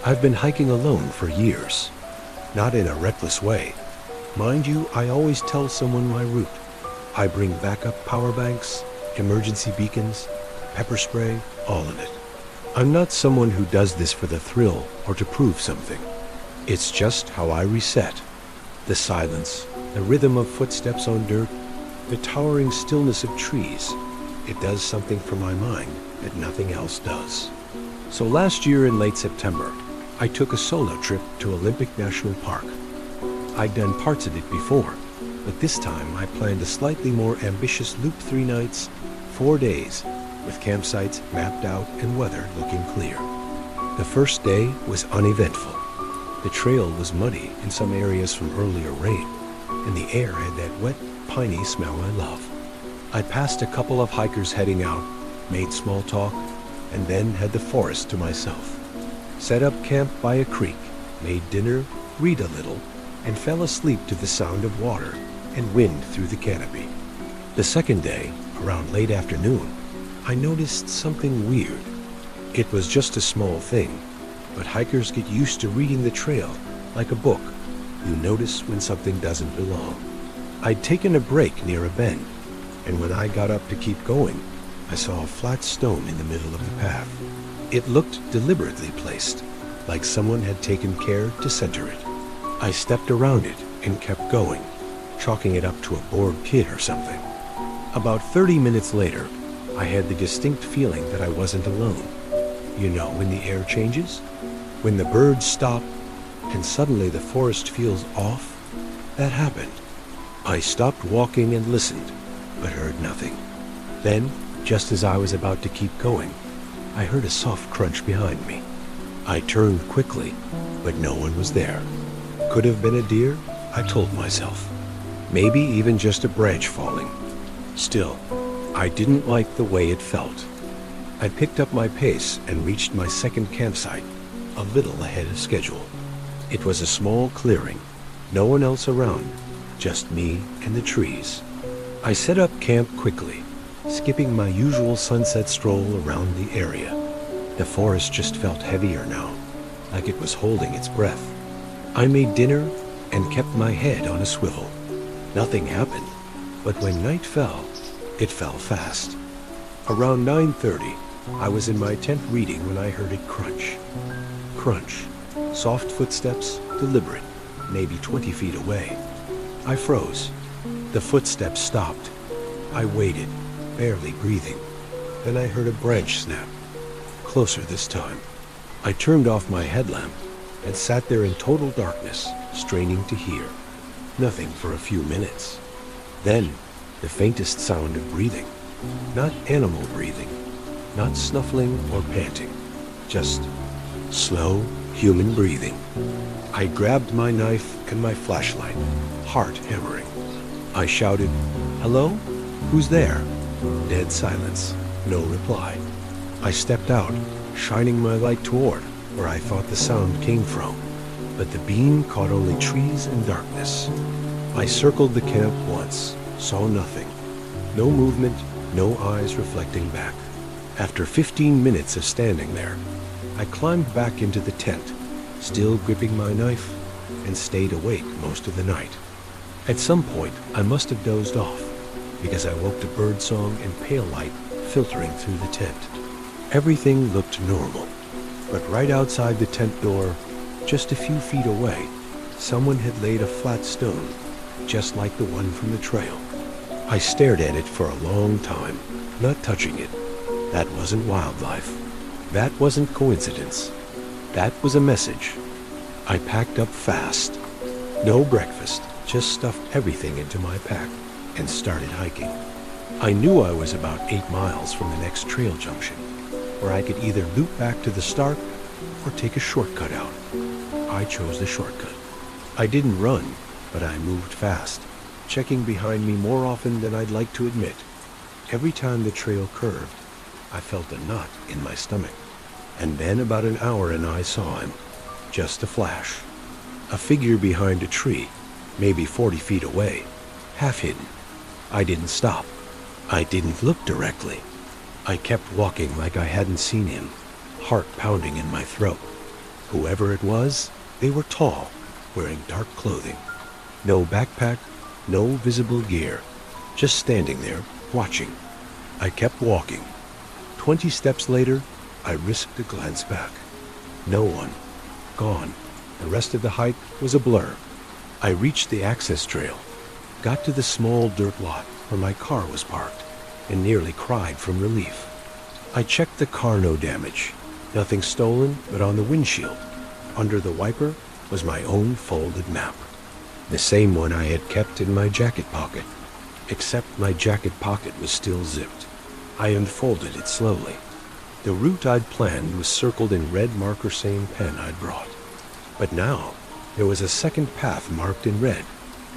I've been hiking alone for years, not in a reckless way. Mind you, I always tell someone my route. I bring backup power banks, emergency beacons, pepper spray, all of it. I'm not someone who does this for the thrill or to prove something. It's just how I reset. The silence, the rhythm of footsteps on dirt, the towering stillness of trees. It does something for my mind that nothing else does. So last year in late September, I took a solo trip to Olympic National Park. I'd done parts of it before, but this time I planned a slightly more ambitious loop 3 nights, 4 days, with campsites mapped out and weather looking clear. The first day was uneventful. The trail was muddy in some areas from earlier rain, and the air had that wet, piney smell I love. I passed a couple of hikers heading out, made small talk, and then had the forest to myself. Set up camp by a creek, made dinner, read a little, and fell asleep to the sound of water and wind through the canopy. The second day, around late afternoon, I noticed something weird. It was just a small thing, but hikers get used to reading the trail like a book. You notice when something doesn't belong. I'd taken a break near a bend, and when I got up to keep going, I saw a flat stone in the middle of the path. It looked deliberately placed, like someone had taken care to center it. I stepped around it and kept going, chalking it up to a bored kid or something. About 30 minutes later, I had the distinct feeling that I wasn't alone. You know, when the air changes? When the birds stop, and suddenly the forest feels off? That happened. I stopped walking and listened, but heard nothing. Then, just as I was about to keep going, I heard a soft crunch behind me. I turned quickly, but no one was there. Could have been a deer, I told myself. Maybe even just a branch falling. Still, I didn't like the way it felt. I picked up my pace and reached my second campsite, a little ahead of schedule. It was a small clearing, no one else around, just me and the trees. I set up camp quickly, skipping my usual sunset stroll around the area. The forest just felt heavier now, like it was holding its breath. I made dinner and kept my head on a swivel. Nothing happened, but when night fell, it fell fast. Around 9:30, I was in my tent reading when I heard it crunch. Crunch. Soft footsteps, deliberate, maybe 20 feet away. I froze. The footsteps stopped. I waited, barely breathing. Then I heard a branch snap. Closer this time. I turned off my headlamp and sat there in total darkness, straining to hear. Nothing for a few minutes. Then, the faintest sound of breathing. Not animal breathing, not snuffling or panting, just slow human breathing. I grabbed my knife and my flashlight, heart hammering. I shouted, "Hello? Who's there?" Dead silence, no reply. I stepped out, shining my light toward where I thought the sound came from, but the beam caught only trees and darkness. I circled the camp once, saw nothing. No movement, no eyes reflecting back. After 15 minutes of standing there, I climbed back into the tent, still gripping my knife, and stayed awake most of the night. At some point, I must have dozed off, because I woke to birdsong and pale light filtering through the tent. Everything looked normal, but right outside the tent door, just a few feet away, someone had laid a flat stone, just like the one from the trail. I stared at it for a long time, not touching it. That wasn't wildlife. That wasn't coincidence. That was a message. I packed up fast. No breakfast, just stuffed everything into my pack and started hiking. I knew I was about 8 miles from the next trail junction, where I could either loop back to the start or take a shortcut out. I chose the shortcut. I didn't run, but I moved fast, checking behind me more often than I'd like to admit. Every time the trail curved, I felt a knot in my stomach. And then about an hour and I saw him. Just a flash. A figure behind a tree, maybe 40 feet away, half hidden. I didn't stop. I didn't look directly. I kept walking like I hadn't seen him, heart pounding in my throat. Whoever it was, they were tall, wearing dark clothing. No backpack, no visible gear, just standing there, watching. I kept walking. 20 steps later, I risked a glance back. No one. Gone. The rest of the hike was a blur. I reached the access trail, got to the small dirt lot where my car was parked, and nearly cried from relief. I checked the car, no damage. Nothing stolen, but on the windshield, under the wiper, was my own folded map. The same one I had kept in my jacket pocket, except my jacket pocket was still zipped. I unfolded it slowly. The route I'd planned was circled in red marker, same pen I'd brought. But now, there was a second path marked in red,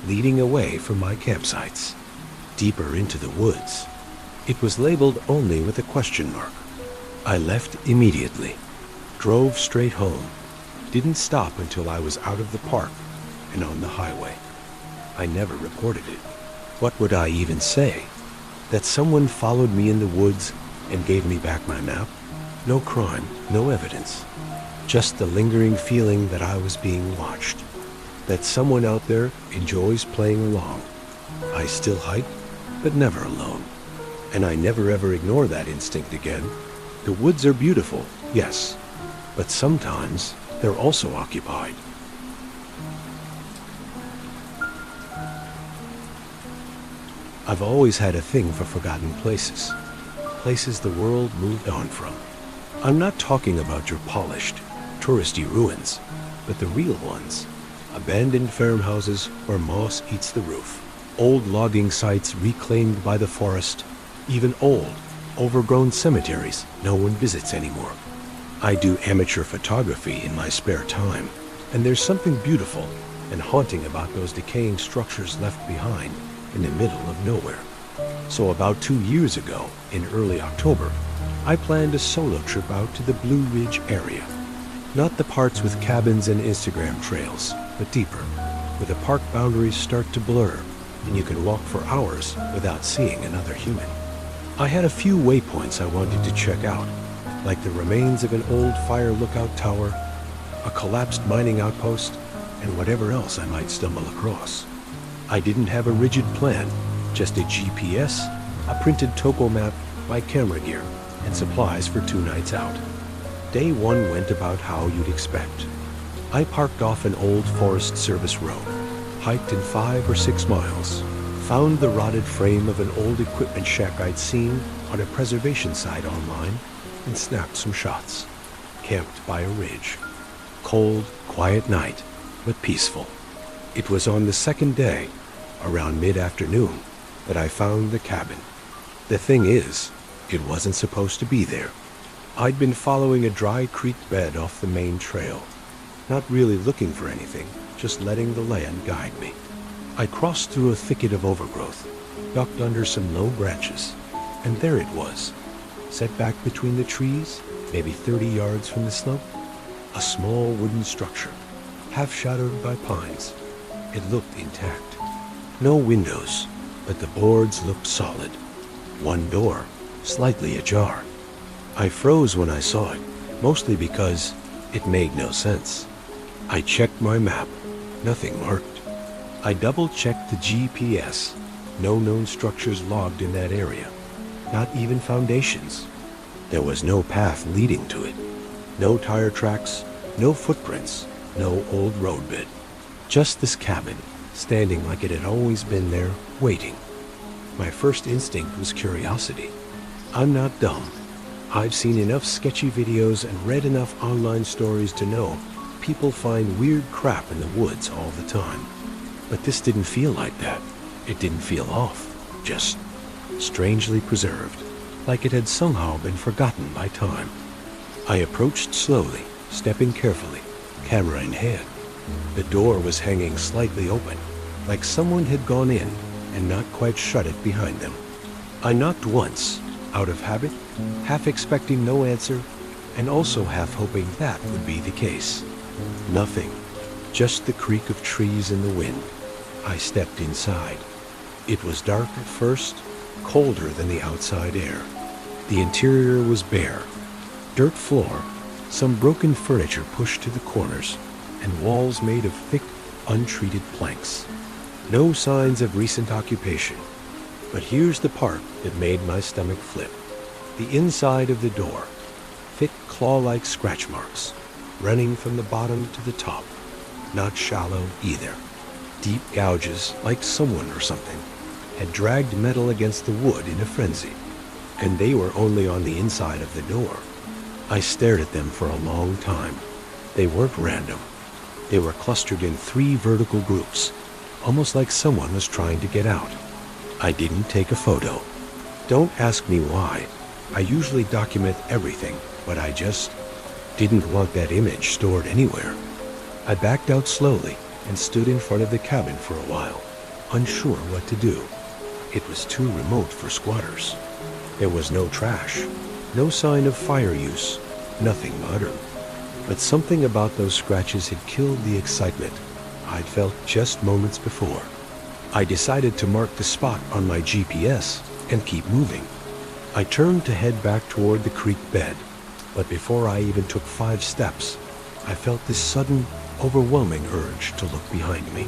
leading away from my campsites, deeper into the woods. It was labeled only with a question mark. I left immediately, drove straight home, didn't stop until I was out of the park and on the highway. I never reported it. What would I even say? That someone followed me in the woods and gave me back my map? No crime, no evidence. Just the lingering feeling that I was being watched. That someone out there enjoys playing along. I still hike, but never alone. And I never ever ignore that instinct again. The woods are beautiful, yes, but sometimes they're also occupied. I've always had a thing for forgotten places. Places the world moved on from. I'm not talking about your polished, touristy ruins, but the real ones. Abandoned farmhouses where moss eats the roof. Old logging sites reclaimed by the forest. Even old, overgrown cemeteries no one visits anymore. I do amateur photography in my spare time, and there's something beautiful and haunting about those decaying structures left behind in the middle of nowhere. So about 2 years ago, in early October, I planned a solo trip out to the Blue Ridge area. Not the parts with cabins and Instagram trails, but deeper, where the park boundaries start to blur and you can walk for hours without seeing another human. I had a few waypoints I wanted to check out, like the remains of an old fire lookout tower, a collapsed mining outpost, and whatever else I might stumble across. I didn't have a rigid plan, just a GPS, a printed topo map, my camera gear, and supplies for 2 nights out. Day 1 went about how you'd expect. I parked off an old Forest Service road, hiked in 5 or 6 miles, found the rotted frame of an old equipment shack I'd seen on a preservation site online, and snapped some shots. Camped by a ridge. Cold, quiet night, but peaceful. It was on the second day, around mid-afternoon, that I found the cabin. The thing is, it wasn't supposed to be there. I'd been following a dry creek bed off the main trail, not really looking for anything, just letting the land guide me. I crossed through a thicket of overgrowth, ducked under some low branches, and there it was, set back between the trees, maybe 30 yards from the slope, a small wooden structure, half shadowed by pines. It looked intact. No windows, but the boards looked solid. One door, slightly ajar. I froze when I saw it, mostly because it made no sense. I checked my map. Nothing marked. I double-checked the GPS. No known structures logged in that area. Not even foundations. There was no path leading to it. No tire tracks, no footprints, no old roadbed. Just this cabin, standing like it had always been there, waiting. My first instinct was curiosity. I'm not dumb. I've seen enough sketchy videos and read enough online stories to know people find weird crap in the woods all the time. But this didn't feel like that. It didn't feel off, just strangely preserved, like it had somehow been forgotten by time. I approached slowly, stepping carefully, camera in hand. The door was hanging slightly open, like someone had gone in and not quite shut it behind them. I knocked once, out of habit, half expecting no answer, and also half hoping that would be the case. Nothing, just the creak of trees in the wind. I stepped inside. It was dark at first, colder than the outside air. The interior was bare. Dirt floor, some broken furniture pushed to the corners, and walls made of thick, untreated planks. No signs of recent occupation. But here's the part that made my stomach flip. The inside of the door. Thick claw-like scratch marks, running from the bottom to the top. Not shallow either. Deep gouges, like someone or something had dragged metal against the wood in a frenzy. And they were only on the inside of the door. I stared at them for a long time. They weren't random. They were clustered in 3 vertical groups, almost like someone was trying to get out. I didn't take a photo. Don't ask me why. I usually document everything, but I just didn't want that image stored anywhere. I backed out slowly and stood in front of the cabin for a while, unsure what to do. It was too remote for squatters. There was no trash, no sign of fire use, nothing modern. But something about those scratches had killed the excitement I'd felt just moments before. I decided to mark the spot on my GPS and keep moving. I turned to head back toward the creek bed, but before I even took 5 steps, I felt this sudden, overwhelming urge to look behind me.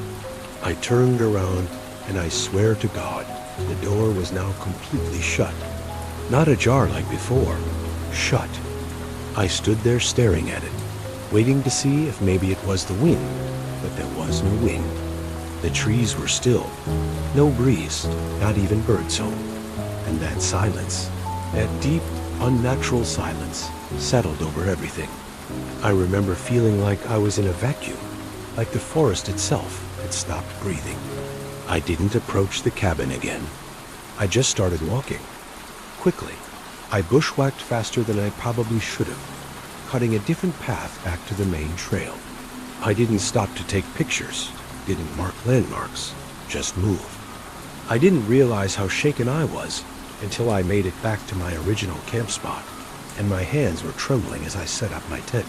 I turned around, and I swear to God, the door was now completely shut. Not ajar like before, shut. I stood there staring at it, waiting to see if maybe it was the wind, but there was no wind. The trees were still, no breeze, not even birdsong. And that silence, that deep, unnatural silence, settled over everything. I remember feeling like I was in a vacuum, like the forest itself had stopped breathing. I didn't approach the cabin again. I just started walking. Quickly, I bushwhacked faster than I probably should have, cutting a different path back to the main trail. I didn't stop to take pictures, didn't mark landmarks, just moved. I didn't realize how shaken I was until I made it back to my original camp spot, and my hands were trembling as I set up my tent.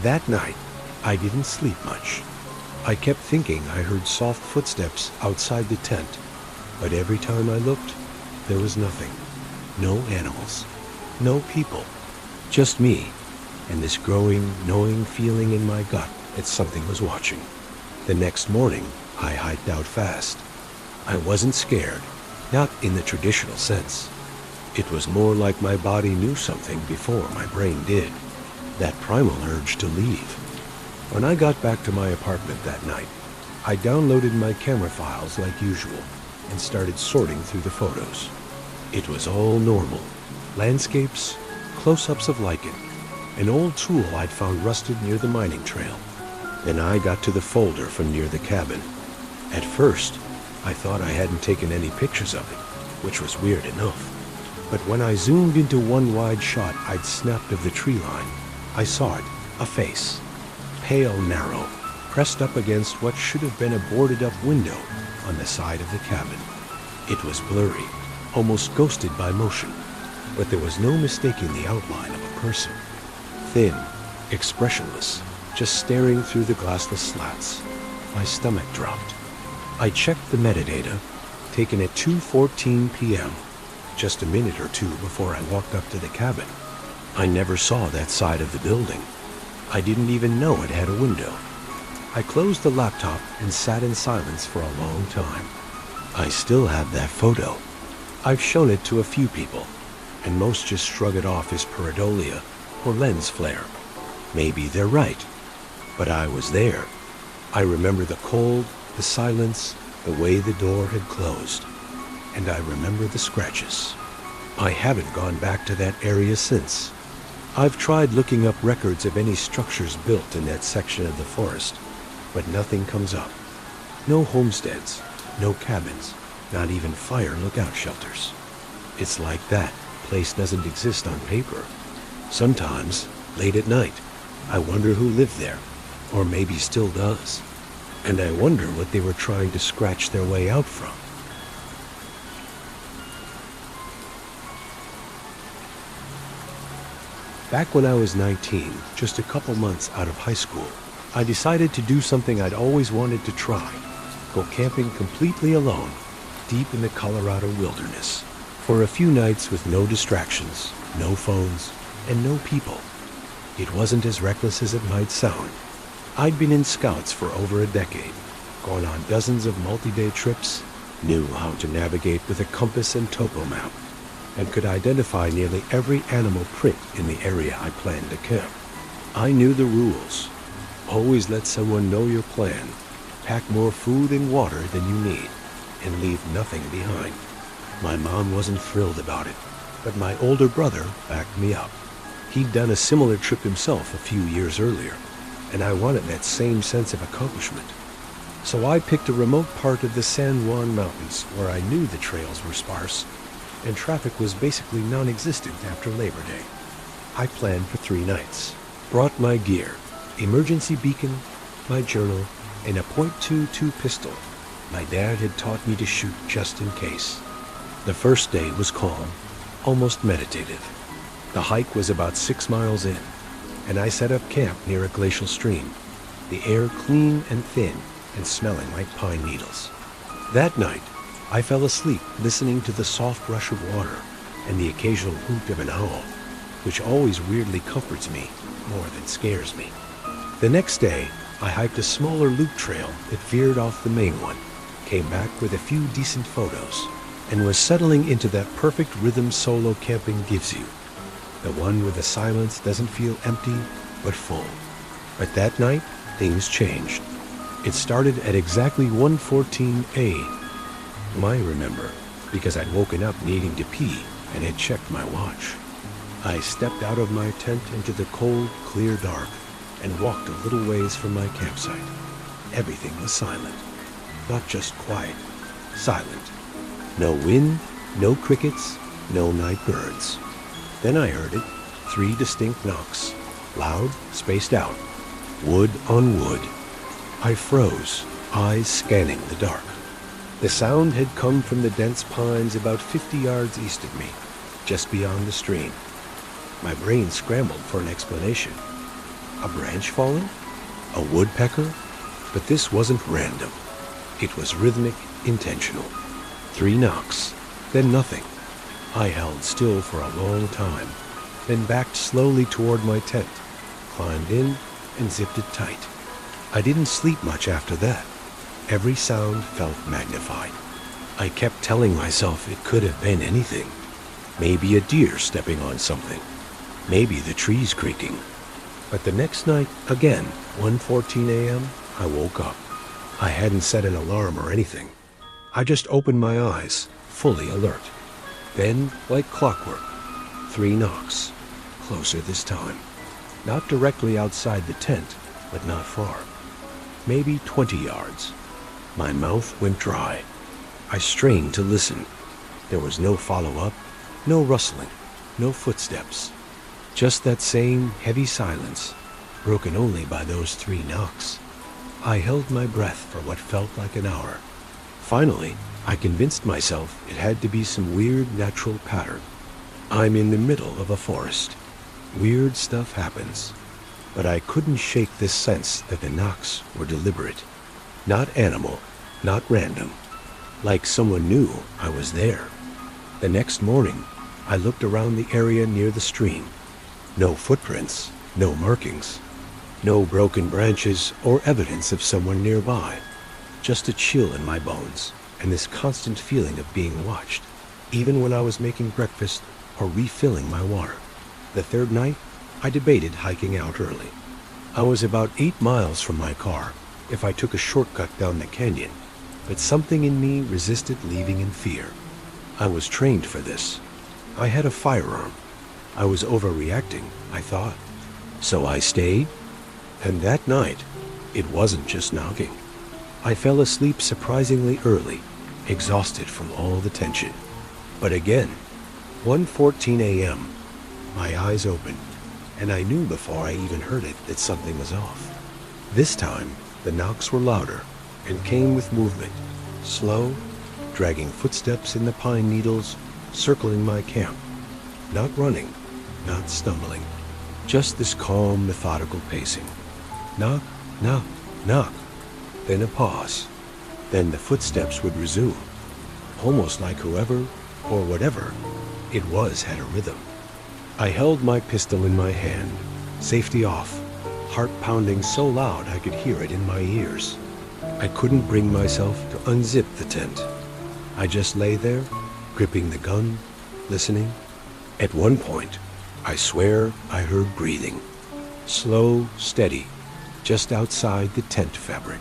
That night, I didn't sleep much. I kept thinking I heard soft footsteps outside the tent, but every time I looked, there was nothing. No animals, no people, just me, and this growing, knowing feeling in my gut that something was watching. The next morning, I hiked out fast. I wasn't scared, not in the traditional sense. It was more like my body knew something before my brain did, that primal urge to leave. When I got back to my apartment that night, I downloaded my camera files like usual and started sorting through the photos. It was all normal. Landscapes, close-ups of lichen, an old tool I'd found rusted near the mining trail. Then I got to the folder from near the cabin. At first, I thought I hadn't taken any pictures of it, which was weird enough. But when I zoomed into one wide shot I'd snapped of the tree line, I saw it, a face. Pale, narrow, pressed up against what should have been a boarded-up window on the side of the cabin. It was blurry, almost ghosted by motion, but there was no mistaking the outline of a person. Thin, expressionless, just staring through the glassless slats. My stomach dropped. I checked the metadata, taken at 2:14 p.m., just a minute or two before I walked up to the cabin. I never saw that side of the building. I didn't even know it had a window. I closed the laptop and sat in silence for a long time. I still have that photo. I've shown it to a few people, and most just shrug it off as pareidolia or lens flare. Maybe they're right, but I was there. I remember the cold, the silence, the way the door had closed, and I remember the scratches. I haven't gone back to that area since. I've tried looking up records of any structures built in that section of the forest, but nothing comes up. No homesteads, no cabins, not even fire lookout shelters. It's like that place doesn't exist on paper. Sometimes, late at night, I wonder who lived there, or maybe still does. And I wonder what they were trying to scratch their way out from. Back when I was 19, just a couple months out of high school, I decided to do something I'd always wanted to try. Go camping completely alone, deep in the Colorado wilderness, for a few nights with no distractions, no phones, and no people. It wasn't as reckless as it might sound. I'd been in scouts for over a decade, gone on dozens of multi-day trips, knew how to navigate with a compass and topo map, and could identify nearly every animal print in the area I planned to camp. I knew the rules. Always let someone know your plan. Pack more food and water than you need, and leave nothing behind. My mom wasn't thrilled about it, but my older brother backed me up. He'd done a similar trip himself a few years earlier, and I wanted that same sense of accomplishment. So I picked a remote part of the San Juan Mountains where I knew the trails were sparse, and traffic was basically non-existent after Labor Day. I planned for 3 nights, brought my gear, emergency beacon, my journal, and a .22 pistol. My dad had taught me to shoot just in case. The first day was calm, almost meditative. The hike was about 6 miles in, and I set up camp near a glacial stream, the air clean and thin and smelling like pine needles. That night, I fell asleep listening to the soft rush of water and the occasional hoot of an owl, which always weirdly comforts me more than scares me. The next day, I hiked a smaller loop trail that veered off the main one, came back with a few decent photos, and was settling into that perfect rhythm solo camping gives you. The one where the silence doesn't feel empty, but full. But that night, things changed. It started at exactly 1:14 a.m. I remember, because I'd woken up needing to pee and had checked my watch. I stepped out of my tent into the cold, clear dark and walked a little ways from my campsite. Everything was silent. Not just quiet, silent. No wind, no crickets, no night birds. Then I heard it, 3 distinct knocks, loud, spaced out, wood on wood. I froze, eyes scanning the dark. The sound had come from the dense pines about 50 yards east of me, just beyond the stream. My brain scrambled for an explanation. A branch falling? A woodpecker? But this wasn't random. It was rhythmic, intentional. 3 knocks, then nothing. I held still for a long time, then backed slowly toward my tent, climbed in, and zipped it tight. I didn't sleep much after that. Every sound felt magnified. I kept telling myself it could have been anything. Maybe a deer stepping on something. Maybe the trees creaking. But the next night, again, 1:14 a.m., I woke up. I hadn't set an alarm or anything. I just opened my eyes, fully alert. Then, like clockwork, 3 knocks. Closer this time. Not directly outside the tent, but not far. Maybe 20 yards. My mouth went dry. I strained to listen. There was no follow-up, no rustling, no footsteps. Just that same heavy silence, broken only by those 3 knocks. I held my breath for what felt like an hour. Finally, I convinced myself it had to be some weird natural pattern. I'm in the middle of a forest. Weird stuff happens. But I couldn't shake this sense that the knocks were deliberate. Not animal, not random. Like someone knew I was there. The next morning, I looked around the area near the stream. No footprints, no markings, no broken branches or evidence of someone nearby. Just a chill in my bones and this constant feeling of being watched, even when I was making breakfast or refilling my water. The 3rd night, I debated hiking out early. I was about 8 miles from my car if I took a shortcut down the canyon, but something in me resisted leaving in fear. I was trained for this. I had a firearm. I was overreacting, I thought. So I stayed, and that night, it wasn't just knocking. I fell asleep surprisingly early, exhausted from all the tension. But again, 1:14 a.m., my eyes opened, and I knew before I even heard it that something was off. This time, the knocks were louder and came with movement, slow, dragging footsteps in the pine needles, circling my camp. Not running, not stumbling, just this calm, methodical pacing. Knock, knock, knock. Then a pause. Then the footsteps would resume, almost like whoever or whatever it was had a rhythm. I held my pistol in my hand, Safety off, heart pounding so loud I could hear it in my ears. I couldn't bring myself to unzip the tent. I just lay there, gripping the gun, listening. At one point, I swear I heard breathing. Slow, steady, just outside the tent fabric.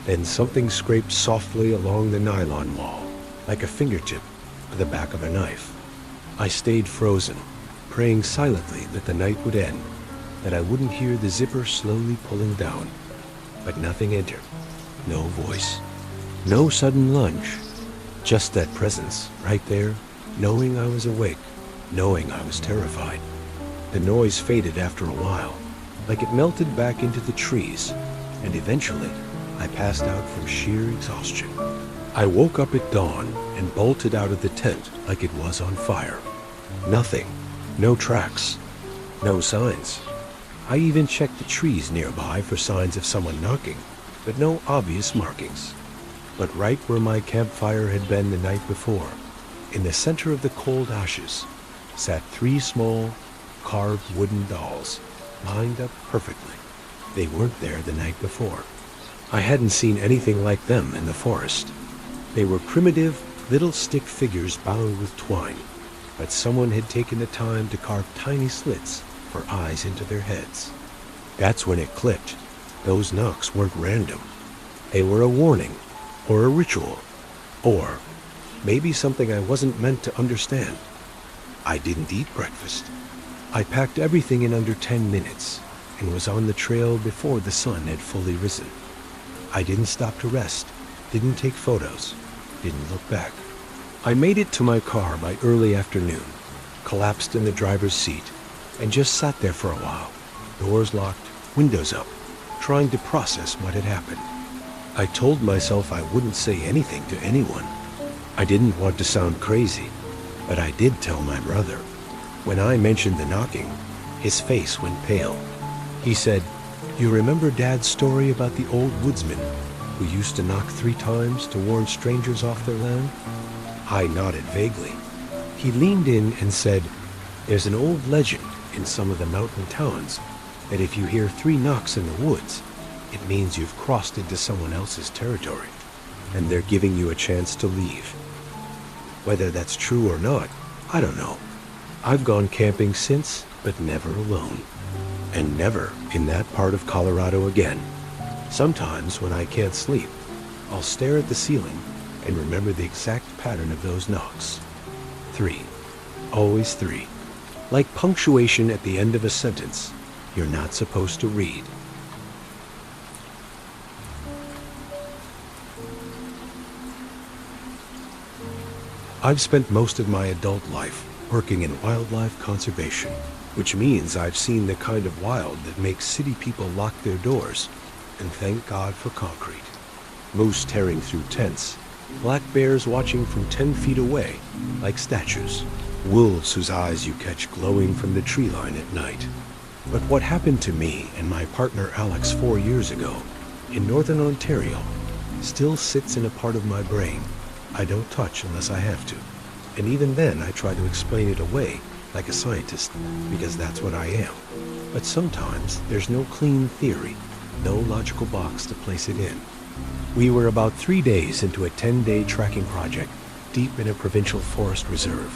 Then something scraped softly along the nylon wall, like a fingertip or the back of a knife. I stayed frozen, praying silently that the night would end, that I wouldn't hear the zipper slowly pulling down. But nothing entered. No voice. No sudden lunge. Just that presence, right there, knowing I was awake, knowing I was terrified. The noise faded after a while, like it melted back into the trees, and eventually, I passed out from sheer exhaustion. I woke up at dawn and bolted out of the tent like it was on fire. Nothing. No tracks. No signs. I even checked the trees nearby for signs of someone knocking, but no obvious markings. But right where my campfire had been the night before, in the center of the cold ashes, sat 3 small, carved wooden dolls, lined up perfectly. They weren't there the night before. I hadn't seen anything like them in the forest. They were primitive, little stick figures bound with twine, but someone had taken the time to carve tiny slits for eyes into their heads. That's when it clicked. Those knocks weren't random. They were a warning, or a ritual, or maybe something I wasn't meant to understand. I didn't eat breakfast. I packed everything in under 10 minutes and was on the trail before the sun had fully risen. I didn't stop to rest, didn't take photos, didn't look back. I made it to my car by early afternoon, collapsed in the driver's seat, and just sat there for a while, doors locked, windows up, trying to process what had happened. I told myself I wouldn't say anything to anyone. I didn't want to sound crazy, but I did tell my brother. When I mentioned the knocking, his face went pale. He said, "You remember Dad's story about the old woodsman who used to knock 3 times to warn strangers off their land?" I nodded vaguely. He leaned in and said, "There's an old legend in some of the mountain towns that if you hear 3 knocks in the woods, it means you've crossed into someone else's territory, and they're giving you a chance to leave. Whether that's true or not, I don't know. I've gone camping since, but never alone. And never in that part of Colorado again. Sometimes when I can't sleep, I'll stare at the ceiling and remember the exact pattern of those knocks. 3. Always 3. Like punctuation at the end of a sentence you're not supposed to read. I've spent most of my adult life working in wildlife conservation, which means I've seen the kind of wild that makes city people lock their doors, and thank God for concrete. Moose tearing through tents, black bears watching from 10 feet away like statues, wolves whose eyes you catch glowing from the tree line at night. But what happened to me and my partner Alex 4 years ago in northern Ontario still sits in a part of my brain I don't touch unless I have to. And even then I try to explain it away like a scientist, because that's what I am. But sometimes there's no clean theory, no logical box to place it in. We were about 3 days into a 10-day tracking project deep in a provincial forest reserve,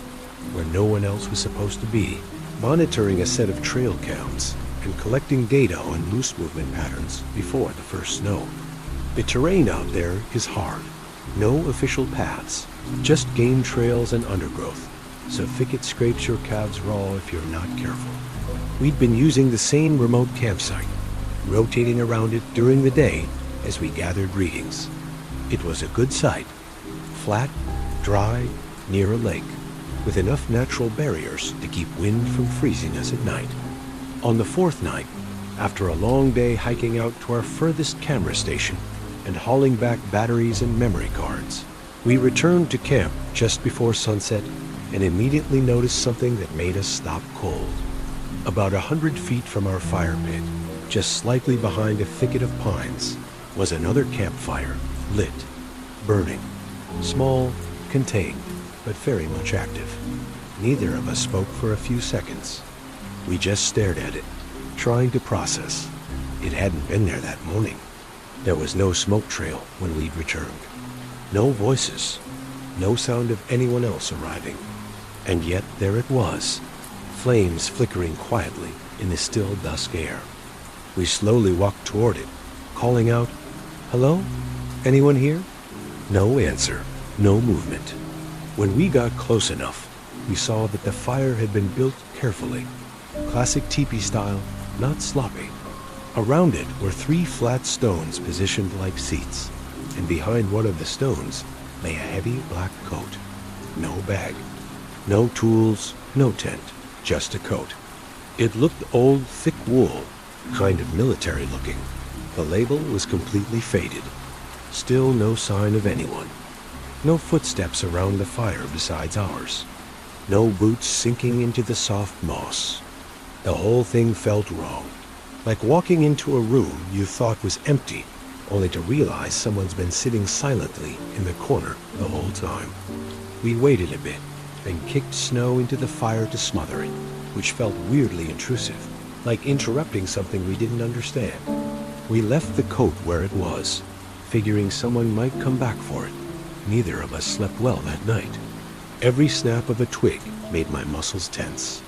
where no one else was supposed to be, monitoring a set of trail cams and collecting data on moose movement patterns before the first snow. The terrain out there is hard. No official paths, just game trails and undergrowth, so thicket scrapes your calves raw if you're not careful. We'd been using the same remote campsite, rotating around it during the day as we gathered readings. It was a good site, flat, dry, near a lake, with enough natural barriers to keep wind from freezing us at night. On the 4th night, after a long day hiking out to our furthest camera station and hauling back batteries and memory cards, we returned to camp just before sunset and immediately noticed something that made us stop cold. About 100 feet from our fire pit, just slightly behind a thicket of pines, was another campfire, lit, burning, small, contained, but very much active. Neither of us spoke for a few seconds. We just stared at it, trying to process. It hadn't been there that morning. There was no smoke trail when we'd returned. No voices. No sound of anyone else arriving. And yet there it was, flames flickering quietly in the still dusk air. We slowly walked toward it, calling out, "Hello? Anyone here?" No answer, no movement. When we got close enough, we saw that the fire had been built carefully, classic teepee style, not sloppy. Around it were 3 flat stones positioned like seats, and behind one of the stones lay a heavy black coat. No bag, no tools, no tent, just a coat. It looked old, thick wool, kind of military looking. The label was completely faded. Still no sign of anyone. No footsteps around the fire besides ours. No boots sinking into the soft moss. The whole thing felt wrong. Like walking into a room you thought was empty, only to realize someone's been sitting silently in the corner the whole time. We waited a bit, then kicked snow into the fire to smother it, which felt weirdly intrusive, like interrupting something we didn't understand. We left the coat where it was, figuring someone might come back for it. Neither of us slept well that night. Every snap of a twig made my muscles tense.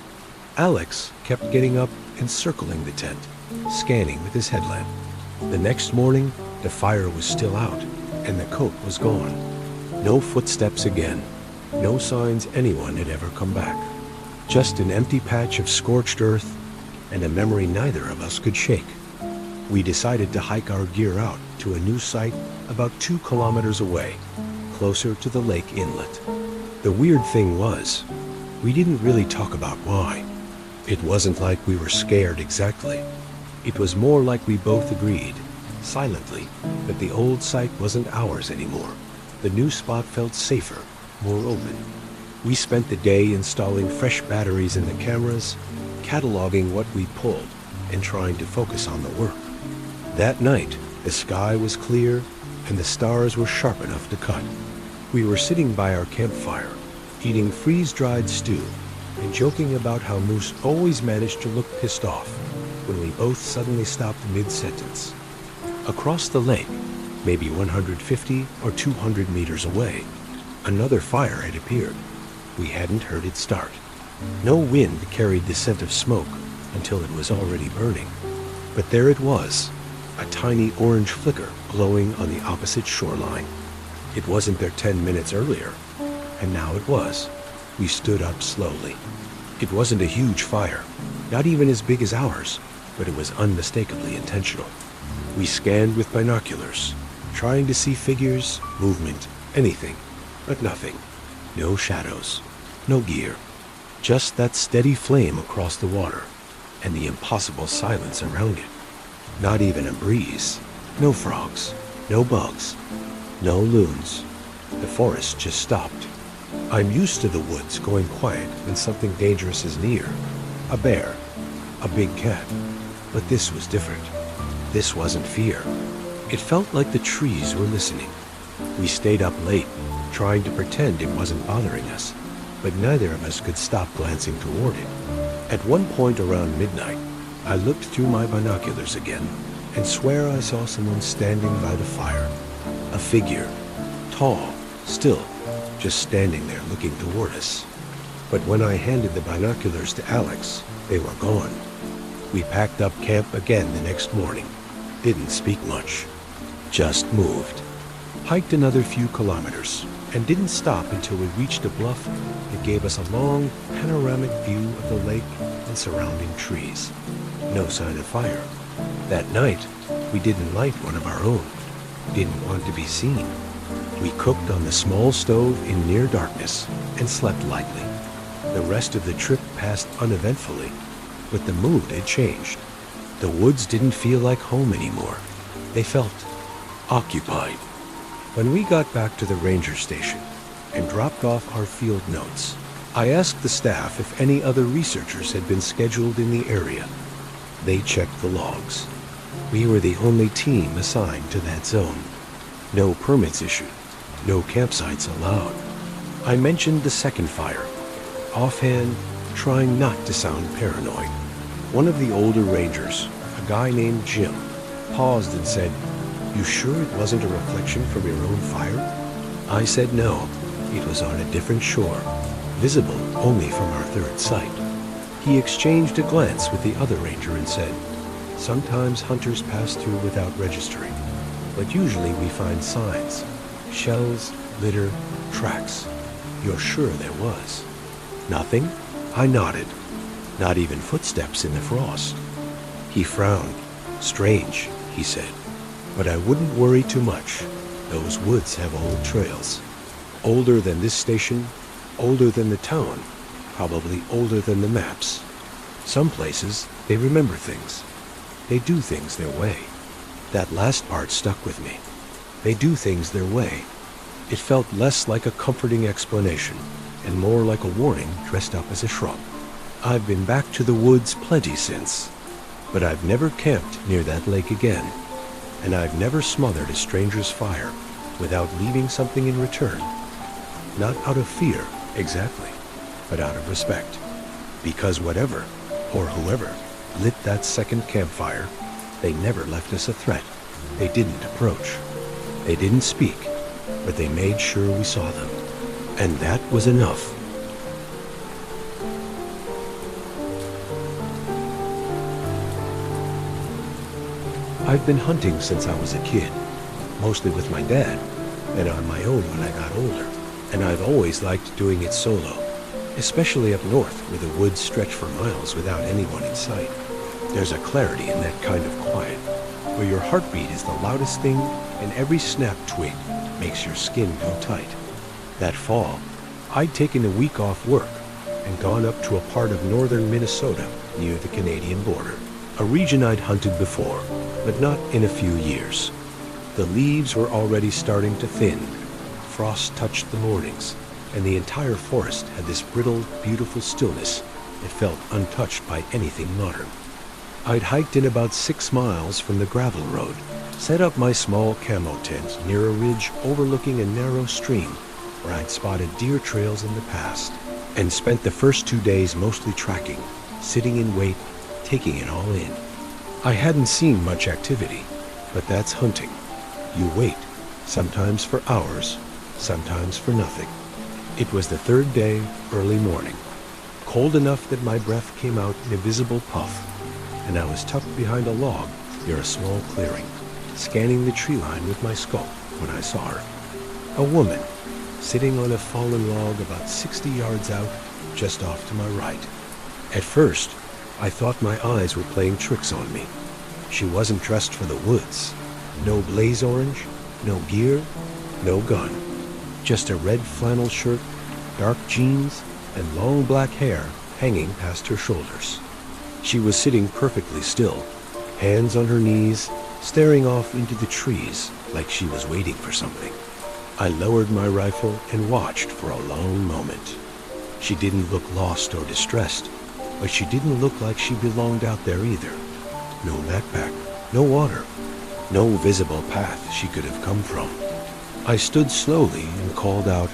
Alex kept getting up and circling the tent, scanning with his headlamp. The next morning, the fire was still out, and the coat was gone. No footsteps again. No signs anyone had ever come back. Just an empty patch of scorched earth, and a memory neither of us could shake. We decided to hike our gear out to a new site about 2 kilometers away, closer to the lake inlet. The weird thing was, we didn't really talk about why. It wasn't like we were scared exactly. It was more like we both agreed, silently, that the old site wasn't ours anymore. The new spot felt safer, more open. We spent the day installing fresh batteries in the cameras, cataloging what we pulled, and trying to focus on the work. That night, the sky was clear, and the stars were sharp enough to cut. We were sitting by our campfire, eating freeze-dried stew, and joking about how Moose always managed to look pissed off when we both suddenly stopped mid-sentence. Across the lake, maybe 150 or 200 meters away, another fire had appeared. We hadn't heard it start. No wind carried the scent of smoke until it was already burning. But there it was, a tiny orange flicker glowing on the opposite shoreline. It wasn't there 10 minutes earlier, and now it was. We stood up slowly. It wasn't a huge fire, not even as big as ours, but it was unmistakably intentional. We scanned with binoculars, trying to see figures, movement, anything, but nothing. No shadows, no gear, just that steady flame across the water, and the impossible silence around it. Not even a breeze, no frogs, no bugs, no loons. The forest just stopped. I'm used to the woods going quiet when something dangerous is near. A bear, a big cat. But this was different. This wasn't fear. It felt like the trees were listening. We stayed up late, trying to pretend it wasn't bothering us, but neither of us could stop glancing toward it. At one point around midnight, I looked through my binoculars again and swear I saw someone standing by the fire. A figure, tall, still, just standing there looking toward us. But when I handed the binoculars to Alex, they were gone. We packed up camp again the next morning. Didn't speak much. Just moved. Hiked another few kilometers and didn't stop until we reached a bluff that gave us a long, panoramic view of the lake and surrounding trees. No sign of fire. That night, we didn't light one of our own. Didn't want to be seen. We cooked on the small stove in near darkness and slept lightly. The rest of the trip passed uneventfully, but the mood had changed. The woods didn't feel like home anymore. They felt occupied. When we got back to the ranger station and dropped off our field notes, I asked the staff if any other researchers had been scheduled in the area. They checked the logs. We were the only team assigned to that zone. No permits issued, no campsites allowed. I mentioned the second fire, offhand, trying not to sound paranoid. One of the older rangers, a guy named Jim, paused and said, "You sure it wasn't a reflection from your own fire?" I said no, it was on a different shore, visible only from our third sight. He exchanged a glance with the other ranger and said, "Sometimes hunters pass through without registering, but usually we find signs, shells, litter, tracks. You're sure there was?" "Nothing?" I nodded. "Not even footsteps in the frost?" He frowned. "Strange," he said, "but I wouldn't worry too much. Those woods have old trails. Older than this station, older than the town, probably older than the maps. Some places, they remember things. They do things their way." That last part stuck with me. They do things their way. It felt less like a comforting explanation and more like a warning dressed up as a shrub. I've been back to the woods plenty since, but I've never camped near that lake again, and I've never smothered a stranger's fire without leaving something in return. Not out of fear, exactly, but out of respect. Because whatever, or whoever, lit that second campfire, they never left us a threat. They didn't approach. They didn't speak, but they made sure we saw them. And that was enough. I've been hunting since I was a kid, mostly with my dad, and on my own when I got older. And I've always liked doing it solo, especially up north where the woods stretch for miles without anyone in sight. There's a clarity in that kind of quiet, where your heartbeat is the loudest thing and every snap twig makes your skin go tight. That fall, I'd taken a week off work and gone up to a part of northern Minnesota near the Canadian border, a region I'd hunted before, but not in a few years. The leaves were already starting to thin. Frost touched the mornings, and the entire forest had this brittle, beautiful stillness that felt untouched by anything modern. I'd hiked in about 6 miles from the gravel road, set up my small camo tent near a ridge overlooking a narrow stream where I'd spotted deer trails in the past, and spent the first 2 days mostly tracking, sitting in wait, taking it all in. I hadn't seen much activity, but that's hunting. You wait, sometimes for hours, sometimes for nothing. It was the third day, early morning, cold enough that my breath came out in a visible puff, and I was tucked behind a log near a small clearing, scanning the tree line with my scope when I saw her. A woman, sitting on a fallen log about 60 yards out, just off to my right. At first, I thought my eyes were playing tricks on me. She wasn't dressed for the woods. No blaze orange, no gear, no gun. Just a red flannel shirt, dark jeans, and long black hair hanging past her shoulders. She was sitting perfectly still, hands on her knees, staring off into the trees like she was waiting for something. I lowered my rifle and watched for a long moment. She didn't look lost or distressed, but she didn't look like she belonged out there either. No backpack, no water, no visible path she could have come from. I stood slowly and called out,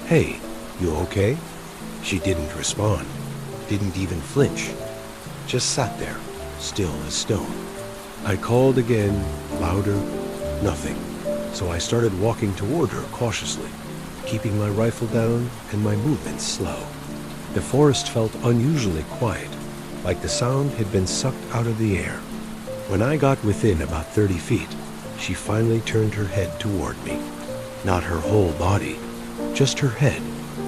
"Hey, you okay?" She didn't respond, didn't even flinch, just sat there, still as stone. I called again, louder, nothing. So I started walking toward her cautiously, keeping my rifle down and my movements slow. The forest felt unusually quiet, like the sound had been sucked out of the air. When I got within about 30 feet, she finally turned her head toward me. Not her whole body, just her head,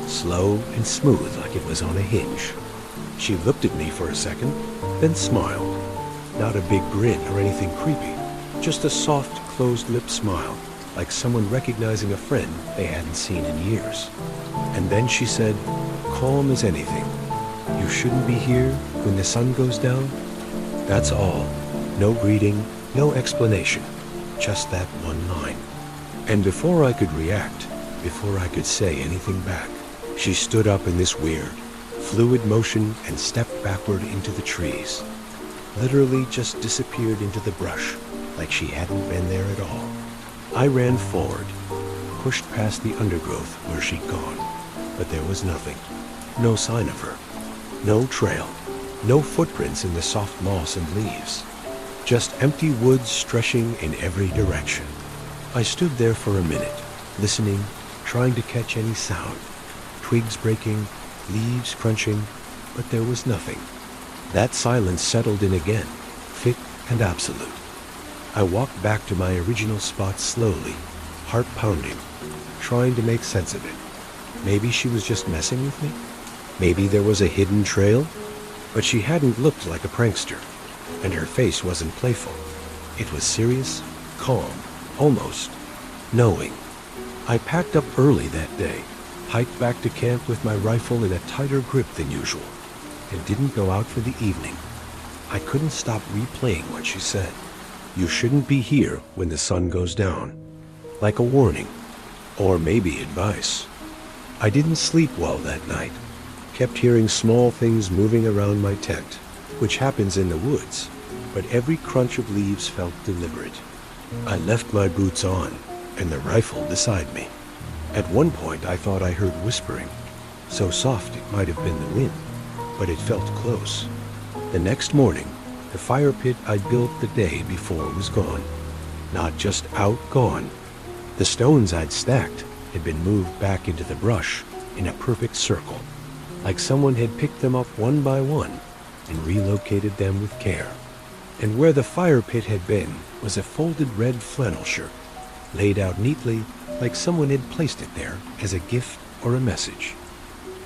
slow and smooth like it was on a hinge. She looked at me for a second, then smiled. Not a big grin or anything creepy, just a soft, closed-lipped smile, like someone recognizing a friend they hadn't seen in years. And then she said, calm as anything, "You shouldn't be here when the sun goes down?" That's all. No greeting, no explanation, just that one line. And before I could react, before I could say anything back, she stood up in this weird, fluid motion and stepped backward into the trees. Literally just disappeared into the brush, like she hadn't been there at all. I ran forward, pushed past the undergrowth where she'd gone, but there was nothing. No sign of her. No trail. No footprints in the soft moss and leaves. Just empty woods stretching in every direction. I stood there for a minute, listening, trying to catch any sound. Twigs breaking, leaves crunching, but there was nothing. That silence settled in again, thick and absolute. I walked back to my original spot slowly, heart pounding, trying to make sense of it. Maybe she was just messing with me? Maybe there was a hidden trail? But she hadn't looked like a prankster, and her face wasn't playful. It was serious, calm, almost knowing. I packed up early that day, hiked back to camp with my rifle in a tighter grip than usual, and didn't go out for the evening. I couldn't stop replaying what she said. You shouldn't be here when the sun goes down. Like a warning, or maybe advice. I didn't sleep well that night. Kept hearing small things moving around my tent, which happens in the woods, but every crunch of leaves felt deliberate. I left my boots on, and the rifle beside me. At one point I thought I heard whispering, so soft it might have been the wind, but it felt close. The next morning, the fire pit I'd built the day before was gone. Not just gone. The stones I'd stacked had been moved back into the brush in a perfect circle, like someone had picked them up one by one and relocated them with care. And where the fire pit had been was a folded red flannel shirt, laid out neatly like someone had placed it there as a gift or a message.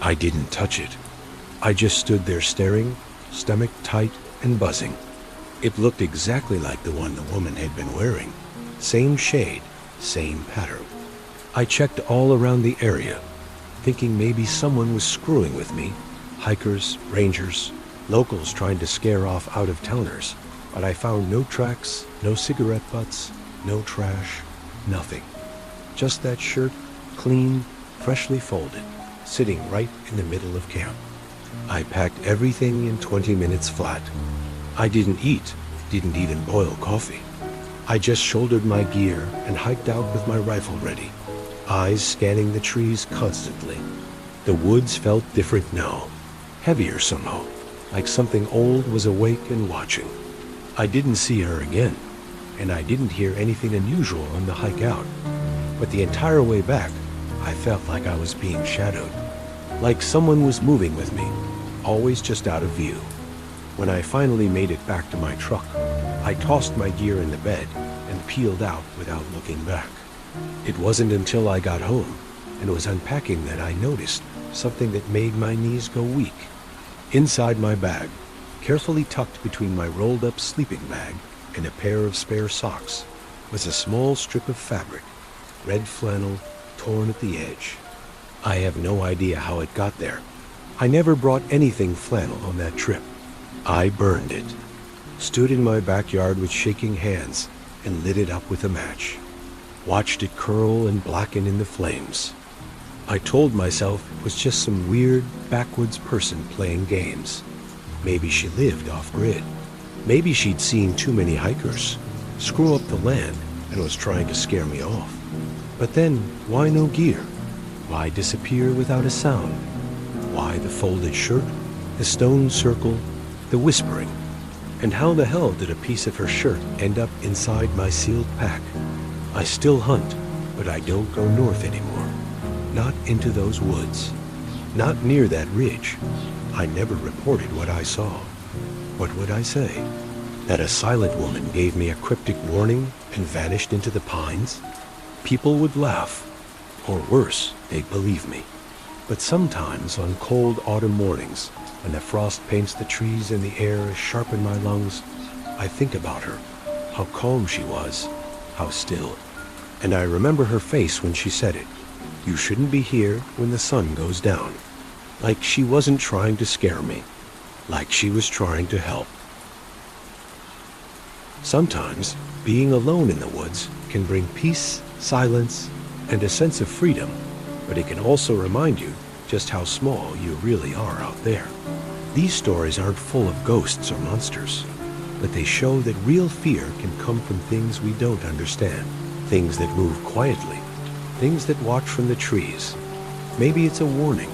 I didn't touch it. I just stood there staring, stomach tight and buzzing. It looked exactly like the one the woman had been wearing. Same shade, same pattern. I checked all around the area, thinking maybe someone was screwing with me. Hikers, rangers, locals trying to scare off out-of-towners. But I found no tracks, no cigarette butts, no trash, nothing. Just that shirt, clean, freshly folded, sitting right in the middle of camp. I packed everything in 20 minutes flat. I didn't eat, didn't even boil coffee. I just shouldered my gear and hiked out with my rifle ready, eyes scanning the trees constantly. The woods felt different now, heavier somehow, like something old was awake and watching. I didn't see her again, and I didn't hear anything unusual on the hike out. But the entire way back, I felt like I was being shadowed, like someone was moving with me, always just out of view. When I finally made it back to my truck, I tossed my gear in the bed and peeled out without looking back. It wasn't until I got home and was unpacking that I noticed something that made my knees go weak. Inside my bag, carefully tucked between my rolled-up sleeping bag and a pair of spare socks, was a small strip of fabric, red flannel, torn at the edge. I have no idea how it got there. I never brought anything flannel on that trip. I burned it, stood in my backyard with shaking hands, and lit it up with a match. Watched it curl and blacken in the flames. I told myself it was just some weird, backwoods person playing games. Maybe she lived off-grid. Maybe she'd seen too many hikers, screw up the land, and was trying to scare me off. But then, why no gear? Why disappear without a sound? Why the folded shirt, the stone circle, the whispering? And how the hell did a piece of her shirt end up inside my sealed pack? I still hunt, but I don't go north anymore. Not into those woods. Not near that ridge. I never reported what I saw. What would I say? That a silent woman gave me a cryptic warning and vanished into the pines? People would laugh. Or worse, they'd believe me. But sometimes on cold autumn mornings, when the frost paints the trees and the air sharpen my lungs, I think about her, how calm she was, how still. And I remember her face when she said it. You shouldn't be here when the sun goes down. Like she wasn't trying to scare me. Like she was trying to help. Sometimes, being alone in the woods can bring peace, silence, and a sense of freedom, but it can also remind you just how small you really are out there. These stories aren't full of ghosts or monsters, but they show that real fear can come from things we don't understand, things that move quietly, things that watch from the trees. Maybe it's a warning,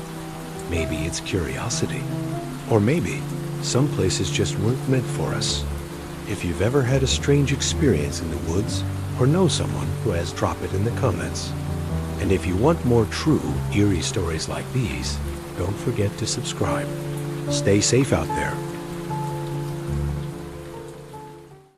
maybe it's curiosity, or maybe Some places just weren't meant for us. If you've ever had a strange experience in the woods, or know someone who has, drop it in the comments. And if you want more true, eerie stories like these, don't forget to subscribe. Stay safe out there